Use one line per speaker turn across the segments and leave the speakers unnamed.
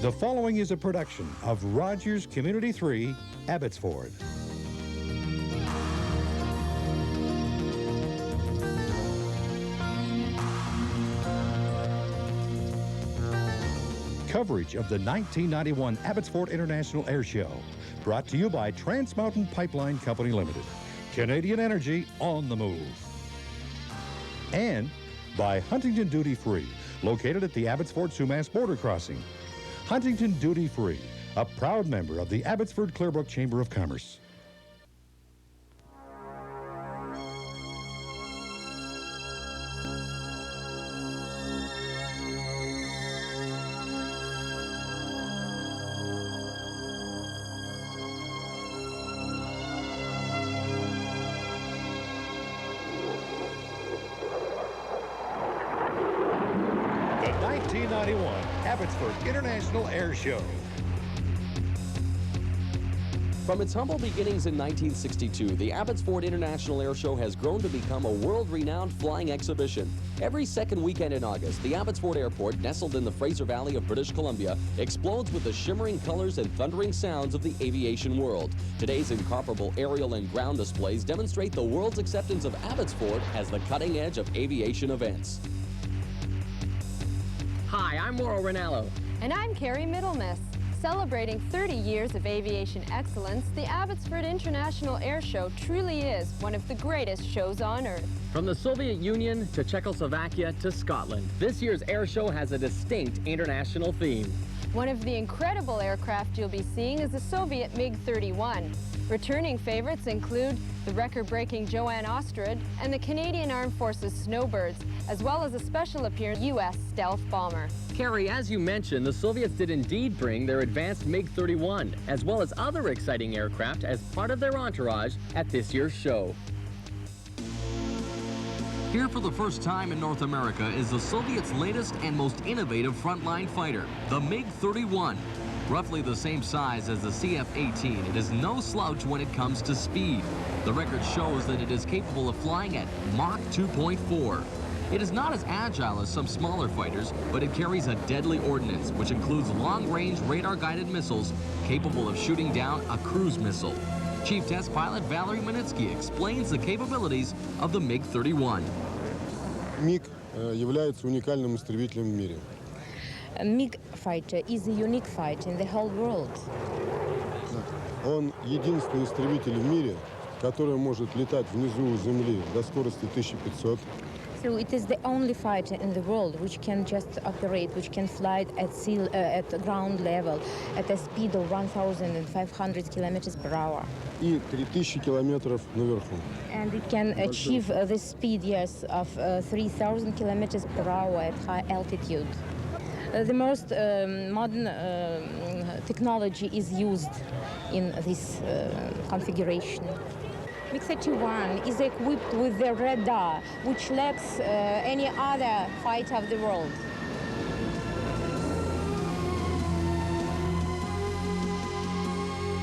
The following is a production of Rogers Community 3, Abbotsford. Coverage of the 1991 Abbotsford International Airshow, brought to you by Trans Mountain Pipeline Company Limited, Canadian Energy on the move. And by Huntington Duty Free, located at the Abbotsford Sumas border crossing. Huntington Duty Free, a proud member of the Abbotsford Clearbrook Chamber of Commerce. The 1991 Abbotsford International Airshow.
From its humble beginnings in 1962, the Abbotsford International Airshow has grown to become a world-renowned flying exhibition. Every second weekend in August, the Abbotsford Airport, nestled in the Fraser Valley of British Columbia, explodes with the shimmering colors and thundering sounds of the aviation world. Today's incomparable aerial and ground displays demonstrate the world's acceptance of Abbotsford as the cutting edge of aviation events.
Hi, I'm Mauro Ranallo.
And I'm Carrie Middlemiss. Celebrating 30 years of aviation excellence, the Abbotsford International Airshow truly is one of the greatest shows on earth.
From the Soviet Union to Czechoslovakia to Scotland, this year's airshow has a distinct international theme.
One of the incredible aircraft you'll be seeing is the Soviet MiG-31. Returning favorites include the record-breaking Joanne Astrud and the Canadian Armed Forces Snowbirds, as well as a special appearance U.S. stealth bomber.
Carrie, as you mentioned, the Soviets did indeed bring their advanced MiG-31, as well as other exciting aircraft as part of their entourage at this year's show.
Here for the first time in North America is the Soviets' latest and most innovative frontline fighter, the MiG-31. Roughly the same size as the CF-18, it is no slouch when it comes to speed. The record shows that it is capable of flying at Mach 2.4. It is not as agile as some smaller fighters, but it carries a deadly ordnance, which includes long-range radar-guided missiles capable of shooting down a cruise missile. Chief Test Pilot Valery Manitsky explains the capabilities of the MiG-31.
МиГ является уникальным истребителем в мире.
A MiG fighter is a unique fighter in the whole world.
Он единственный истребитель в мире, который может летать внизу Земли до скорости 1500.
So it is the only fighter in the world which can just operate, which can fly at ground level at a speed of 1,500 kilometers per hour.
И 3000 километров наверху.
And it can achieve the speed, yes, of 3,000 kilometers per hour at high altitude. The most modern technology is used in this configuration. MiG-31 is equipped with the radar, which lacks any other fighter of the world.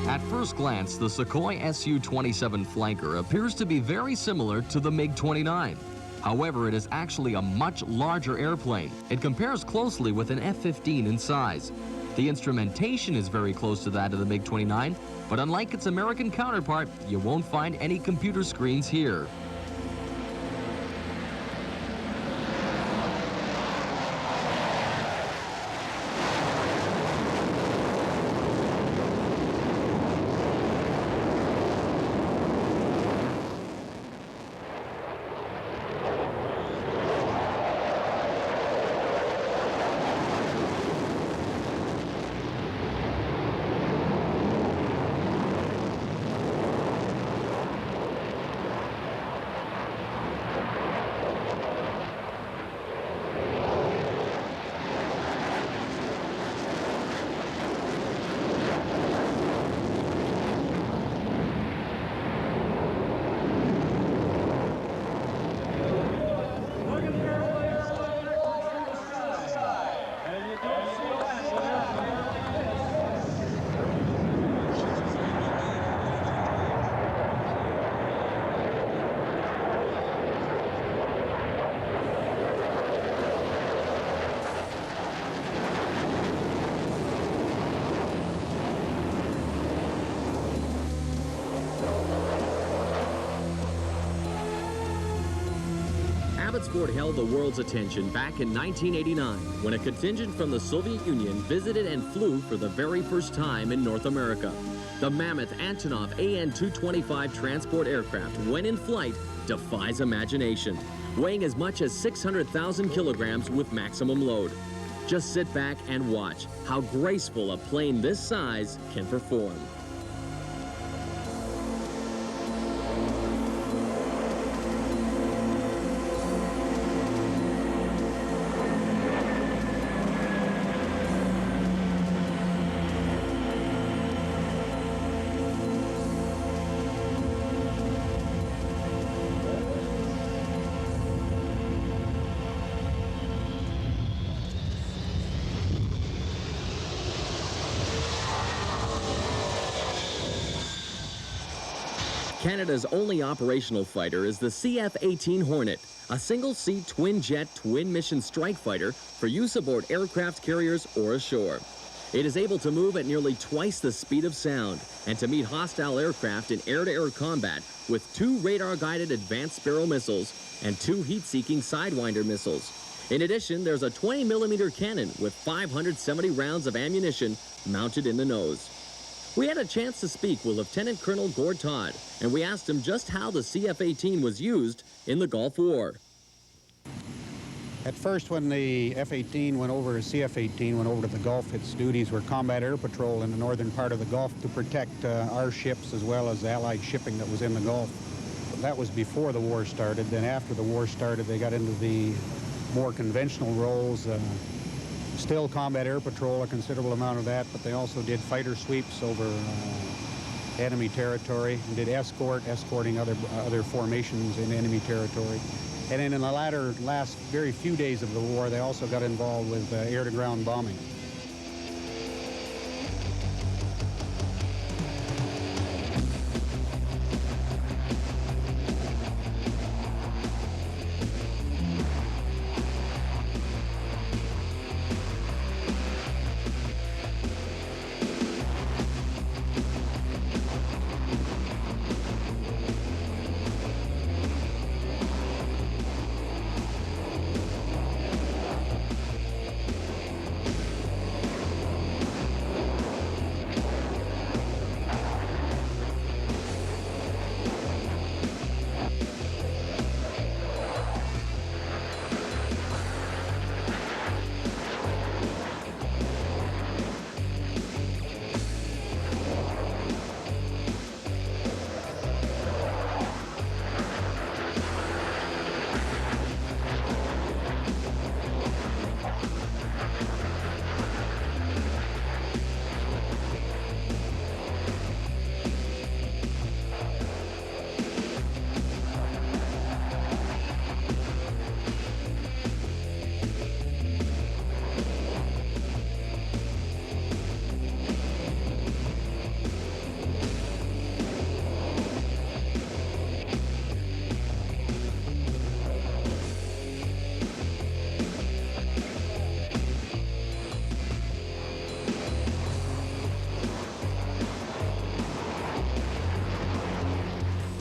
At first glance, the Sukhoi Su-27 flanker appears to be very similar to the MiG-29. However, it is actually a much larger airplane. It compares closely with an F-15 in size. The instrumentation is very close to that of the MiG-29, but unlike its American counterpart, you won't find any computer screens here.
Abbotsford held the world's attention back in 1989 when a contingent from the Soviet Union visited and flew for the very first time in North America. The mammoth Antonov AN-225 transport aircraft, when in flight, defies imagination, weighing as much as 600,000 kilograms with maximum load. Just sit back and watch how graceful a plane this size can perform. Canada's only operational fighter is the CF-18 Hornet, a single-seat twin-jet, twin-mission strike fighter for use aboard aircraft carriers or ashore. It is able to move at nearly twice the speed of sound and to meet hostile aircraft in air-to-air combat with 2 radar-guided advanced Sparrow missiles and 2 heat-seeking Sidewinder missiles. In addition, there's a 20mm cannon with 570 rounds of ammunition mounted in the nose. We had a chance to speak with Lieutenant Colonel Gord Todd, and we asked him just how the CF-18 was used in the Gulf War.
At first, when the F-18 went over, CF-18 went over to the Gulf, its duties were combat air patrol in the northern part of the Gulf to protect our ships as well as Allied shipping that was in the Gulf. That was before the war started. Then after the war started, they got into the more conventional roles. Still combat air patrol, a considerable amount of that, but they also did fighter sweeps over enemy territory and did escorting other formations in enemy territory. And then in the last very few days of the war, they also got involved with air-to-ground bombing.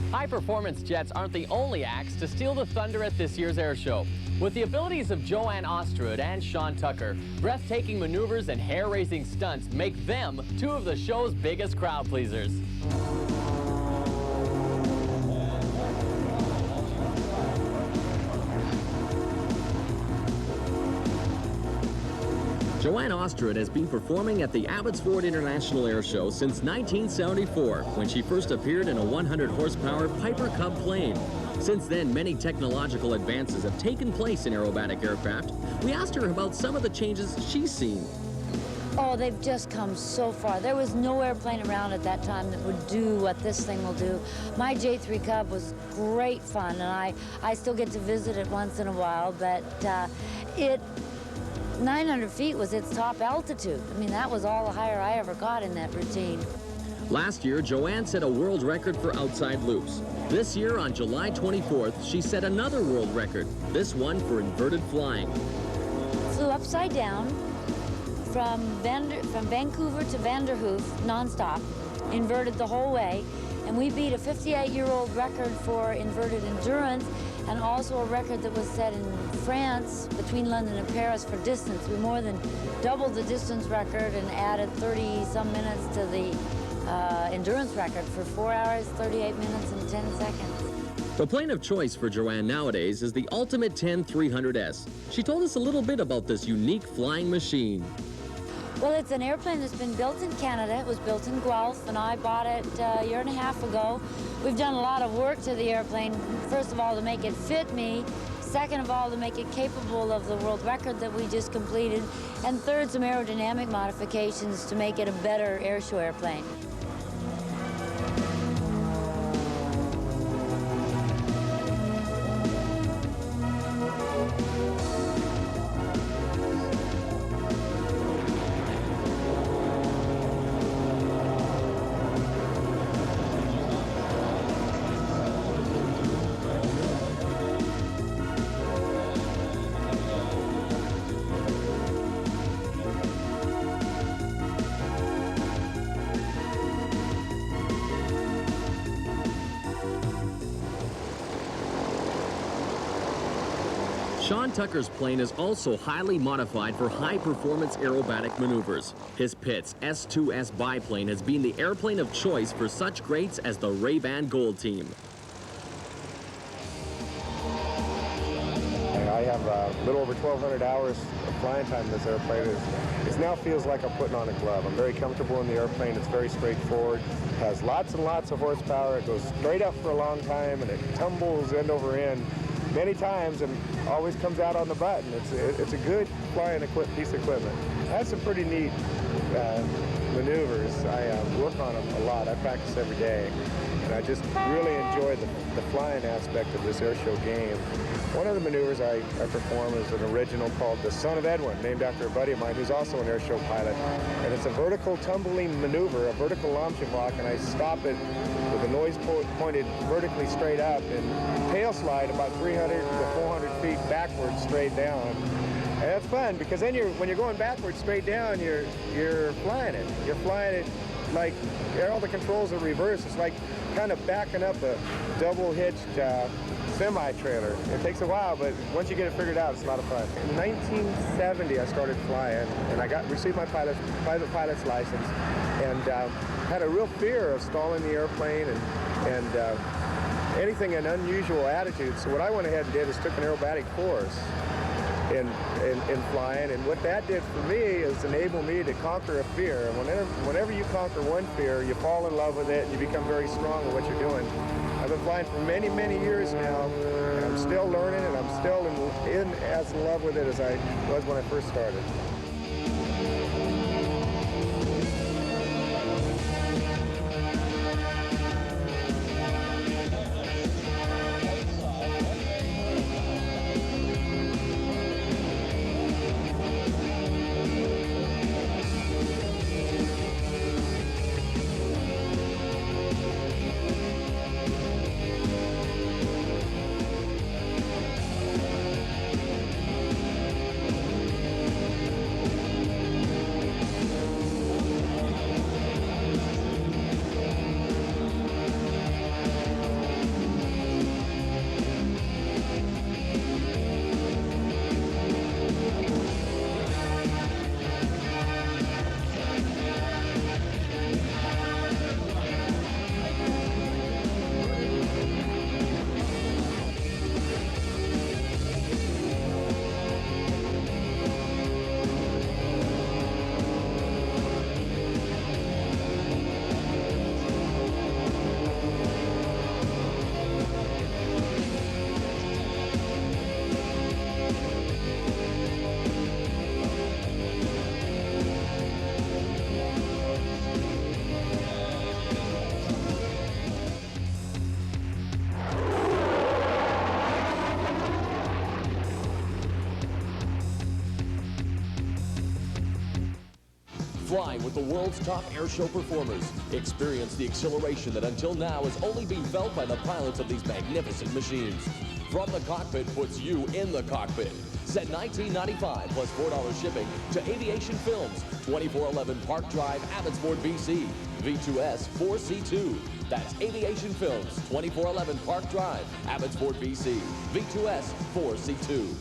High-performance jets aren't the only acts to steal the thunder at this year's air show. With the abilities of Joanne Astrud and Shawn Tucker, breathtaking maneuvers and hair-raising stunts make them 2 of the show's biggest crowd pleasers. Joanne Astrud has been performing at the Abbotsford International Airshow since 1974, when she first appeared in a 100-horsepower Piper Cub plane. Since then, many technological advances have taken place in aerobatic aircraft. We asked her about some of the changes she's seen.
Oh, they've just come so far. There was no airplane around at that time that would do what this thing will do. My J3 Cub was great fun, and I still get to visit it once in a while, but 900 feet was its top altitude. I mean, that was all the higher I ever got in that routine.
Last year, Joanne set a world record for outside loops. This year, on July 24th, she set another world record, this one for inverted flying.
Flew upside down from Vancouver to Vanderhoof nonstop, inverted the whole way, and we beat a 58-year-old record for inverted endurance, and also a record that was set in France between London and Paris for distance. We more than doubled the distance record and added 30-some minutes to the endurance record for 4 hours, 38 minutes, and 10 seconds.
The plane of choice for Joanne nowadays is the Ultimate 10-300S. She told us a little bit about this unique flying machine.
Well, it's an airplane that's been built in Canada. It was built in Guelph, and I bought it a year and a half ago. We've done a lot of work to the airplane. First of all, to make it fit me. Second of all, to make it capable of the world record that we just completed. And third, some aerodynamic modifications to make it a better airshow airplane.
Shawn Tucker's plane is also highly modified for high-performance aerobatic maneuvers. His Pitts S2S biplane has been the airplane of choice for such greats as the Ray-Ban Gold Team.
I have a little over 1,200 hours of flying time in this airplane. It now feels like I'm putting on a glove. I'm very comfortable in the airplane. It's very straightforward. It has lots and lots of horsepower. It goes straight up for a long time, and it tumbles end over end many times and always comes out on the button. It's a good flying piece of equipment. I have some pretty neat maneuvers. I work on them a lot. I practice every day, and I just really enjoy the flying aspect of this airshow game. One of the maneuvers I perform is an original called the Son of Edwin, named after a buddy of mine who's also an airshow pilot. And it's a vertical tumbling maneuver, a vertical Launch-and-Walk, and I stop it with the nose pointed vertically straight up and tail slide about 300 to 400 feet backwards straight down. And that's fun because then when you're going backwards straight down, you're flying it. You're flying it like all the controls are reversed. It's like kind of backing up a double-hitched semi-trailer. It takes a while, but once you get it figured out, it's a lot of fun. In 1970, I started flying, and I received my private pilot's license, and had a real fear of stalling the airplane and anything an unusual attitude. So what I went ahead and did is took an aerobatic course in flying, and what that did for me is enable me to conquer a fear. And whenever you conquer one fear, you fall in love with it, and you become very strong at what you're doing. I've been flying for many, many years now, and I'm still learning, and I'm still as in love with it as I was when I first started.
Fly with the world's top airshow performers. Experience the exhilaration that until now has only been felt by the pilots of these magnificent machines. From the Cockpit puts you in the cockpit. Set $19.95 plus $4 shipping to Aviation Films, 2411 Park Drive, Abbotsford, BC. V2S 4C2. That's Aviation Films, 2411 Park Drive, Abbotsford, BC. V2S 4C2.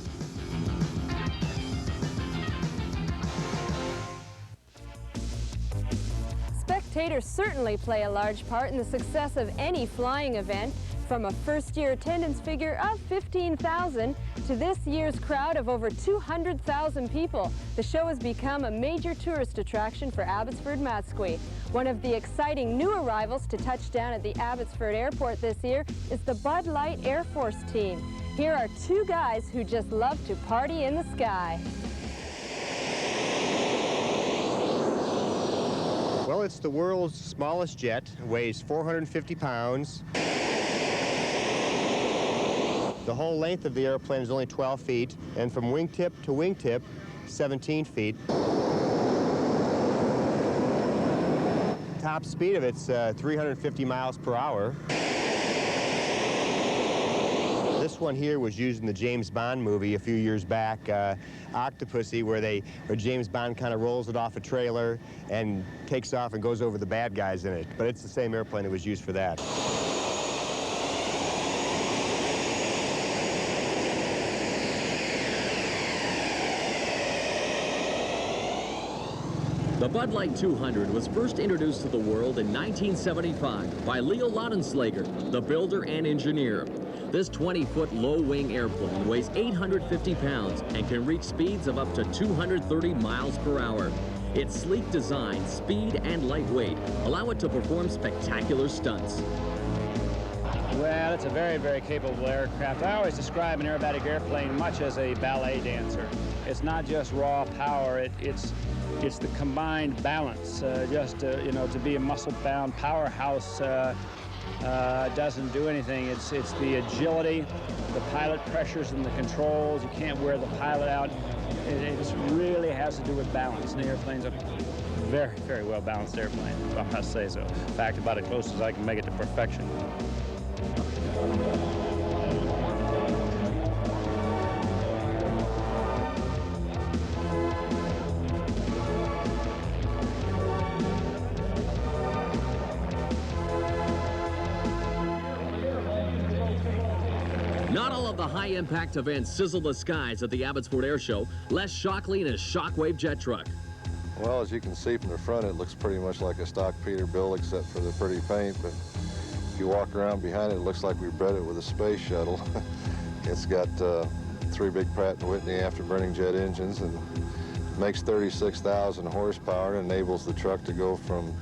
Spectators certainly play a large part in the success of any flying event, from a first-year attendance figure of 15,000 to this year's crowd of over 200,000 people. The show has become a major tourist attraction for Abbotsford Matsqui. One of the exciting new arrivals to touch down at the Abbotsford Airport this year is the Bud Light Air Force team. Here are two guys who just love to party in the sky.
Well, it's the world's smallest jet. It weighs 450 pounds. The whole length of the airplane is only 12 feet, and from wingtip to wingtip, 17 feet. Top speed of it's 350 miles per hour. This one here was used in the James Bond movie a few years back, Octopussy, where James Bond kind of rolls it off a trailer and takes off and goes over the bad guys in it. But it's the same airplane that was used for that.
The Bud Light 200 was first introduced to the world in 1975 by Leo Laudenslager, the builder and engineer. This 20-foot low-wing airplane weighs 850 pounds and can reach speeds of up to 230 miles per hour. Its sleek design, speed, and lightweight allow it to perform spectacular stunts.
Well, it's a very, very capable aircraft. I always describe an aerobatic airplane much as a ballet dancer. It's not just raw power, it's the combined balance. You know, to be a muscle-bound powerhouse doesn't do anything. It's the agility, the pilot pressures and the controls. You can't wear the pilot out. It just really has to do with balance. And the airplane's a very, very well-balanced airplane, I must say so. In fact, about as close as I can make it to perfection.
Not all of the high-impact events sizzle the skies at the Abbotsford Airshow. Les Shockley in his Shockwave jet truck.
Well, as you can see from the front, it looks pretty much like a stock Peterbilt except for the pretty paint, but if you walk around behind it, it looks like we bred it with a space shuttle. It's got 3 big Pratt & Whitney afterburning jet engines and makes 36,000 horsepower and enables the truck to go from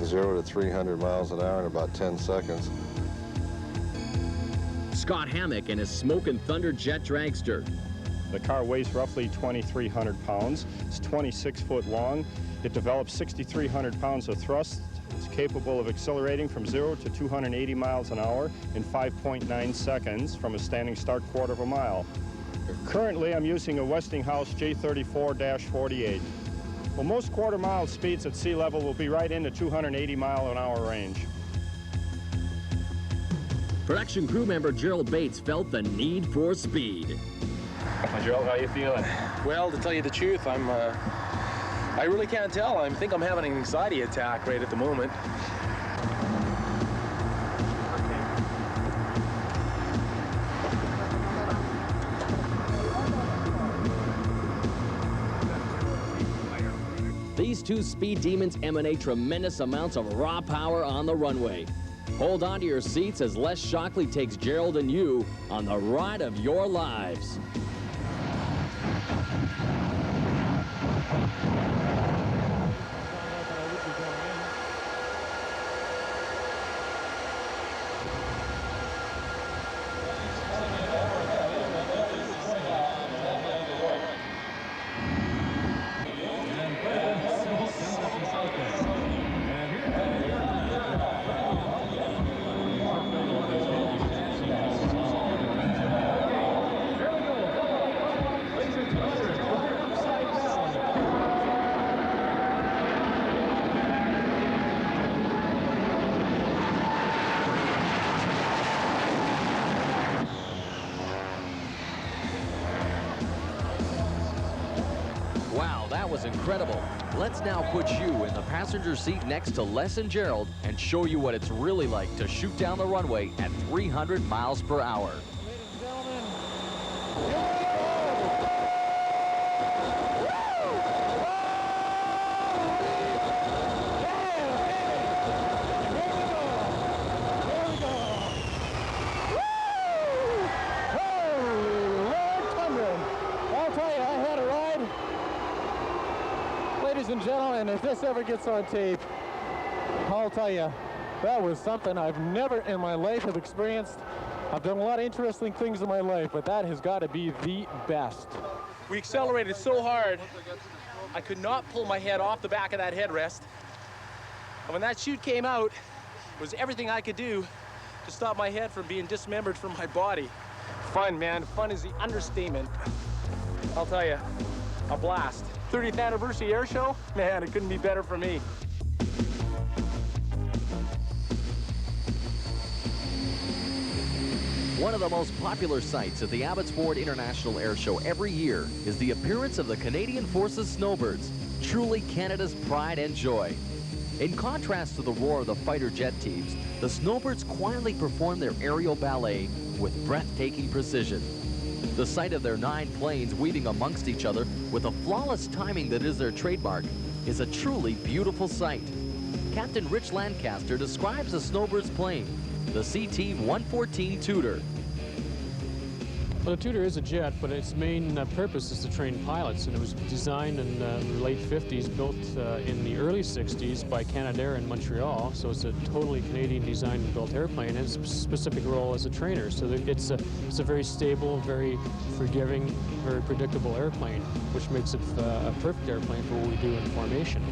0 to 300 miles an hour in about 10 seconds.
Scott Hammock and his Smokin' Thunder jet dragster.
The car weighs roughly 2,300 pounds. It's 26 foot long. It develops 6,300 pounds of thrust. It's capable of accelerating from 0 to 280 miles an hour in 5.9 seconds from a standing start quarter of a mile. Currently, I'm using a Westinghouse J34-48. Well, most quarter mile speeds at sea level will be right in the 280 mile an hour range.
Production crew member Gerald Bates felt the need for speed.
Gerald, how you feeling? Well, to tell you the truth, I really can't tell. I think I'm having an anxiety attack right at the moment.
These two speed demons emanate tremendous amounts of raw power on the runway. Hold on to your seats as Les Shockley takes Gerald and you on the ride of your lives.
That was incredible. Let's now put you in the passenger seat next to Les and Gerald and show you what it's really like to shoot down the runway at 300 miles per hour.
Ladies and gentlemen, if this ever gets on tape, I'll tell you, that was something I've never in my life have experienced. I've done a lot of interesting things in my life, but that has got to be the best.
We accelerated so hard, I could not pull my head off the back of that headrest. And when that chute came out, it was everything I could do to stop my head from being dismembered from my body. Fun, man. Fun is the understatement. I'll tell you, a blast. 30th anniversary air show? Man, it couldn't be better for me.
One of the most popular sights at the Abbotsford International Air Show every year is the appearance of the Canadian Forces Snowbirds, truly Canada's pride and joy. In contrast to the roar of the fighter jet teams, the Snowbirds quietly perform their aerial ballet with breathtaking precision. The sight of their 9 planes weaving amongst each other with a flawless timing that is their trademark is a truly beautiful sight. Captain Rich Lancaster describes the Snowbirds plane, the CT-114 Tudor.
Well, the Tudor is a jet, but its main purpose is to train pilots, and it was designed in the late 50s, built in the early 60s by Canadair in Montreal, so it's a totally Canadian designed and built airplane, and its specific role as a trainer. So it's a very stable, very forgiving, very predictable airplane, which makes it a perfect airplane for what we do in formation.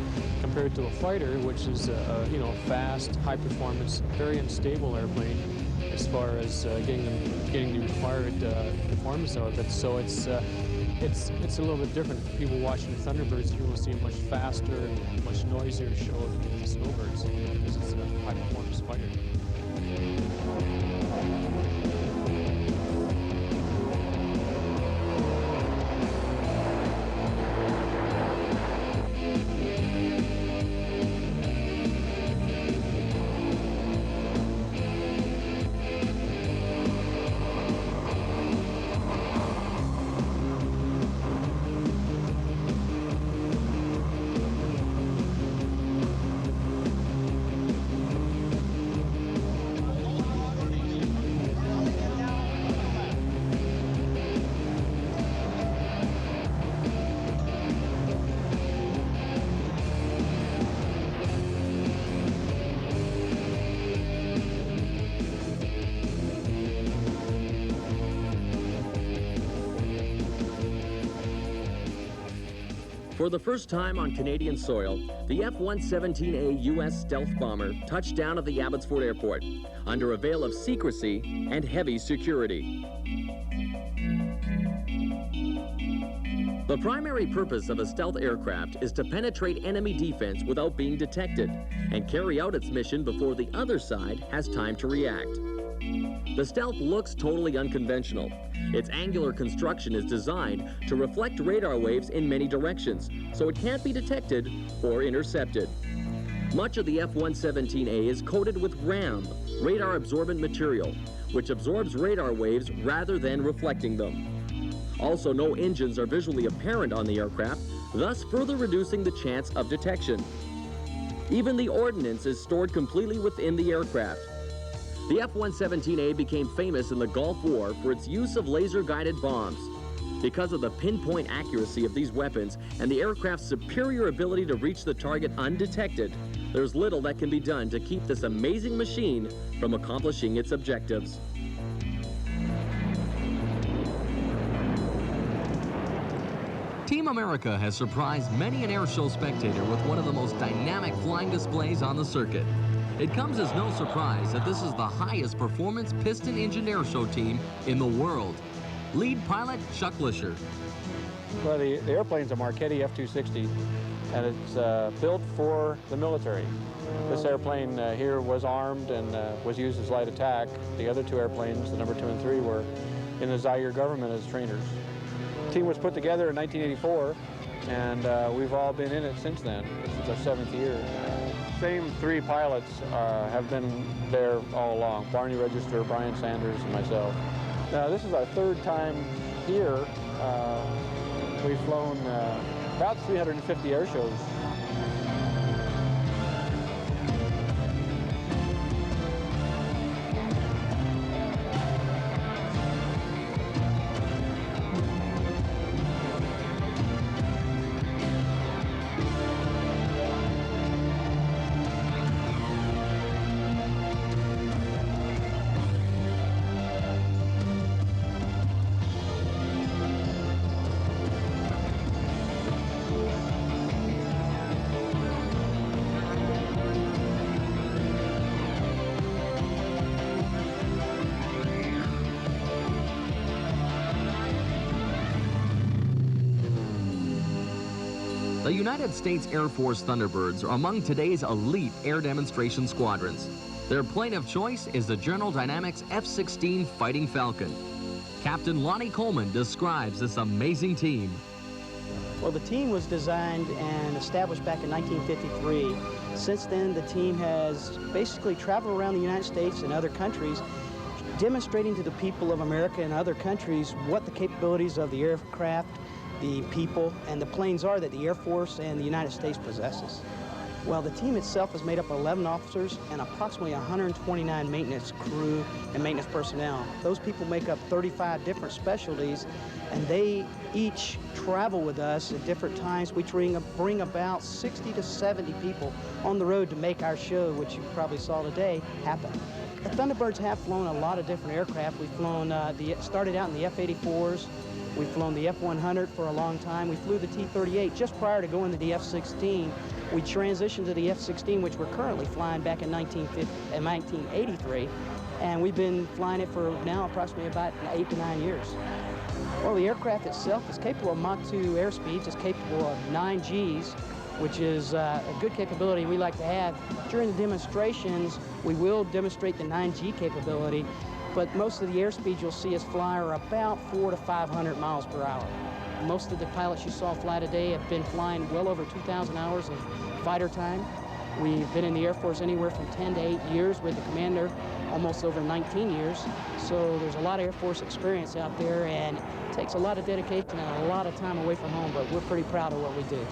Compared to a fighter, which is a fast, high-performance, very unstable airplane, as far as getting the required performance out of it. So it's a little bit different. People watching the Thunderbirds, you will see a much faster and much noisier show than the Snowbirds, because it's a high-performance fighter.
For the first time on Canadian soil, the F-117A U.S. stealth bomber touched down at the Abbotsford Airport under a veil of secrecy and heavy security. The primary purpose of a stealth aircraft is to penetrate enemy defense without being detected and carry out its mission before the other side has time to react. The stealth looks totally unconventional. Its angular construction is designed to reflect radar waves in many directions, so it can't be detected or intercepted. Much of the F-117A is coated with RAM, radar absorbent material, which absorbs radar waves rather than reflecting them. Also, no engines are visually apparent on the aircraft, thus further reducing the chance of detection. Even the ordnance is stored completely within the aircraft. The F-117A became famous in the Gulf War for its use of laser-guided bombs. Because of the pinpoint accuracy of these weapons and the aircraft's superior ability to reach the target undetected, there's little that can be done to keep this amazing machine from accomplishing its objectives.
Team America has surprised many an airshow spectator with one of the most dynamic flying displays on the circuit. It comes as no surprise that this is the highest performance piston-engined airshow team in the world. Lead pilot Chuck Lisher.
Well, the airplane's a Marchetti F-260, and it's built for the military. This airplane here was armed and was used as light attack. The other two airplanes, the number 2 and 3, were in the Zaire government as trainers. The team was put together in 1984
and we've all been in it since then. This is our 7th year. Same 3 pilots have been there all along: Barney Register, Brian Sanders, and myself. Now, this is our 3rd time here. We've flown about 350 air shows.
The United States Air Force Thunderbirds are among today's elite air demonstration squadrons. Their plane of choice is the General Dynamics F-16 Fighting Falcon. Captain Lonnie Coleman describes this amazing team.
Well, the team was designed and established back in 1953. Since then, the team has basically traveled around the United States and other countries, demonstrating to the people of America and other countries what the capabilities of the aircraft, the people, and the planes are that the Air Force and the United States possesses. Well, the team itself is made up of 11 officers and approximately 129 maintenance crew and maintenance personnel. Those people make up 35 different specialties, and they each travel with us at different times. We bring about 60 to 70 people on the road to make our show, which you probably saw today, happen. The Thunderbirds have flown a lot of different aircraft. We've flown, started out in the F-84s. We've flown the F-100 for a long time. We flew the T-38 just prior to going to the F-16. We transitioned to the F-16, which we're currently flying back in 1983, and we've been flying it for now approximately about 8 to 9 years. Well, the aircraft itself is capable of Mach 2 airspeeds. It's capable of 9 Gs, which is a good capability we like to have. During the demonstrations, we will demonstrate the 9G capability, but most of the airspeeds you'll see us fly are about 400 to 500 miles per hour. Most of the pilots you saw fly today have been flying well over 2,000 hours of fighter time. We've been in the Air Force anywhere from 10 to 8 years, with the commander almost over 19 years. So there's a lot of Air Force experience out there, and it takes a lot of dedication and a lot of time away from home, but we're pretty proud of what we do.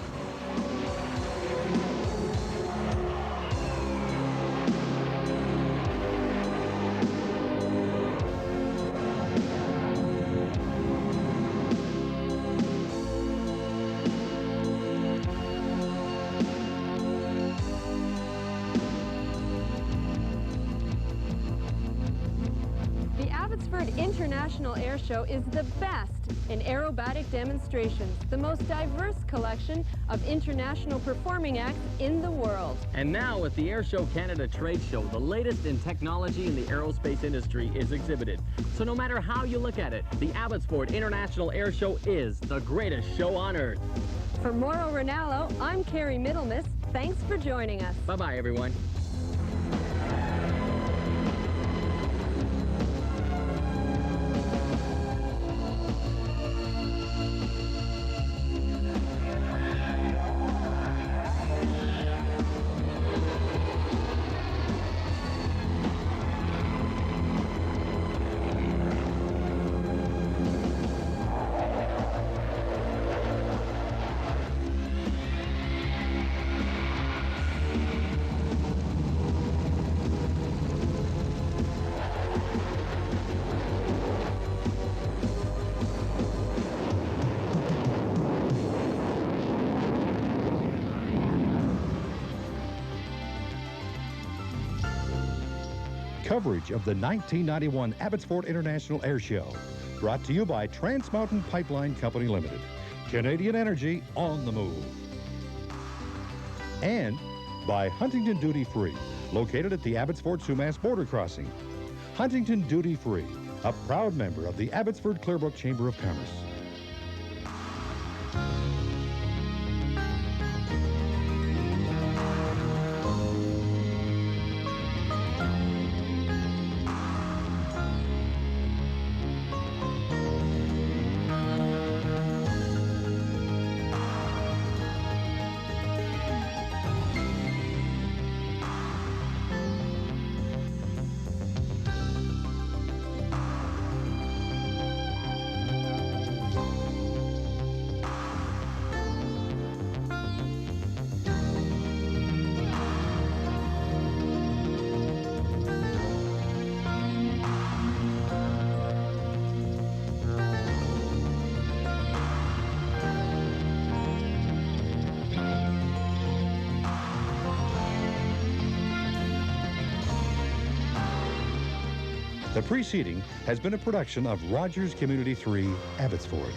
International Airshow is the best in aerobatic demonstrations, the most diverse collection of international performing acts in the world.
And now at the Airshow Canada Trade Show, the latest in technology in the aerospace industry is exhibited. So no matter how you look at it, the Abbotsford International Airshow is the greatest show on earth.
For Mauro Ranallo, I'm Carrie Middlemiss. Thanks for joining us.
Bye-bye, everyone.
Coverage of the 1991 Abbotsford International Airshow. Brought to you by Trans Mountain Pipeline Company Limited. Canadian Energy on the move. And by Huntington Duty Free, located at the Abbotsford-Sumas border crossing. Huntington Duty Free, a proud member of the Abbotsford Clearbrook Chamber of Commerce. The preceding has been a production of Rogers Community 3, Abbotsford.